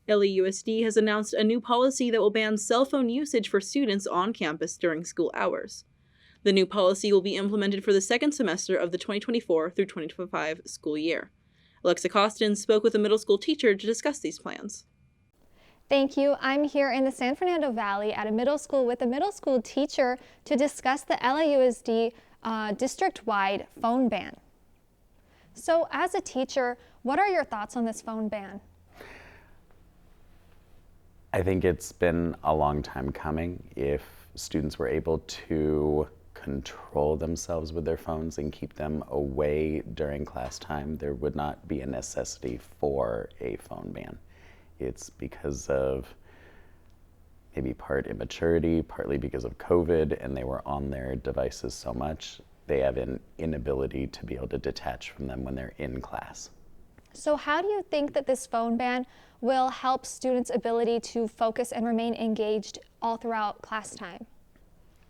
LAUSD has announced a new policy that will ban cell phone usage for students on campus during school hours. The new policy will be implemented for the second semester of the 2024 through 2025 school year. Alexa Kosten spoke with a middle school teacher to discuss these plans. Thank you. I'm here in the San Fernando Valley at a middle school with a middle school teacher to discuss the LAUSD district-wide phone ban. So as a teacher, what are your thoughts on this phone ban? I think it's been a long time coming. If students were able to control themselves with their phones and keep them away during class time, there would not be a necessity for a phone ban. It's because of maybe part immaturity, partly because of COVID, and they were on their devices so much, they have an inability to be able to detach from them when they're in class. So how do you think that this phone ban will help students' ability to focus and remain engaged all throughout class time?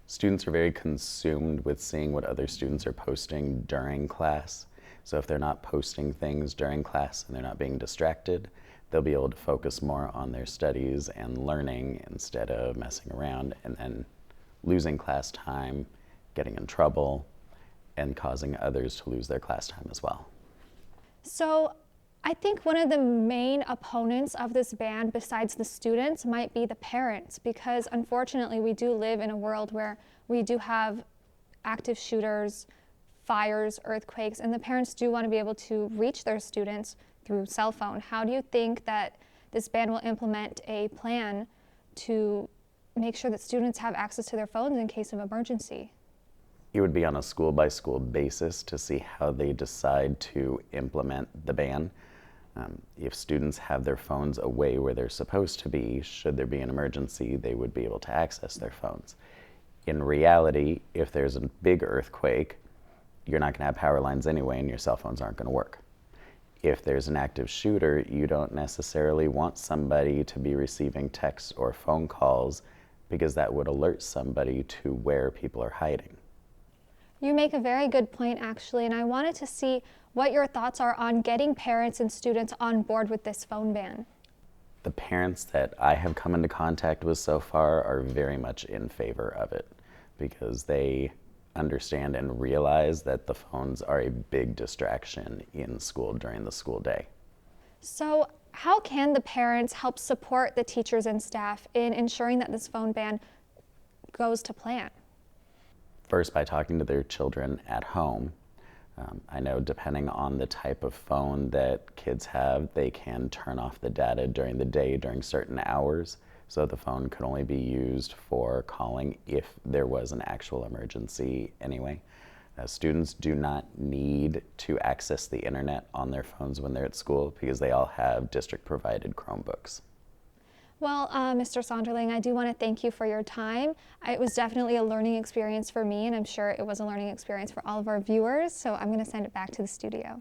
Students are very consumed with seeing what other students are posting during class. So if they're not posting things during class and they're not being distracted, they'll be able to focus more on their studies and learning instead of messing around and then losing class time, getting in trouble, and causing others to lose their class time as well. So I think one of the main opponents of this ban, besides the students, might be the parents, because unfortunately we do live in a world where we do have active shooters, fires, earthquakes, and the parents do want to be able to reach their students through cell phone. How do you think that this ban will implement a plan to make sure that students have access to their phones in case of emergency? It would be on a school-by-school basis to see how they decide to implement the ban. If students have their phones away where they're supposed to be, should there be an emergency, they would be able to access their phones. In reality, if there's a big earthquake, you're not going to have power lines anyway and your cell phones aren't going to work. If there's an active shooter, you don't necessarily want somebody to be receiving texts or phone calls because that would alert somebody to where people are hiding. You make a very good point, actually, and I wanted to see what your thoughts are on getting parents and students on board with this phone ban. The parents that I have come into contact with so far are very much in favor of it because they understand and realize that the phones are a big distraction in school during the school day. So how can the parents help support the teachers and staff in ensuring that this phone ban goes to plan? First, by talking to their children at home. I know depending on the type of phone that kids have, they can turn off the data during the day during certain hours, so the phone could only be used for calling if there was an actual emergency anyway. Students do not need to access the internet on their phones when they're at school because they all have district-provided Chromebooks. Well, Mr. Sonderling, I do want to thank you for your time. It was definitely a learning experience for me, and I'm sure it was a learning experience for all of our viewers, so I'm going to send it back to the studio.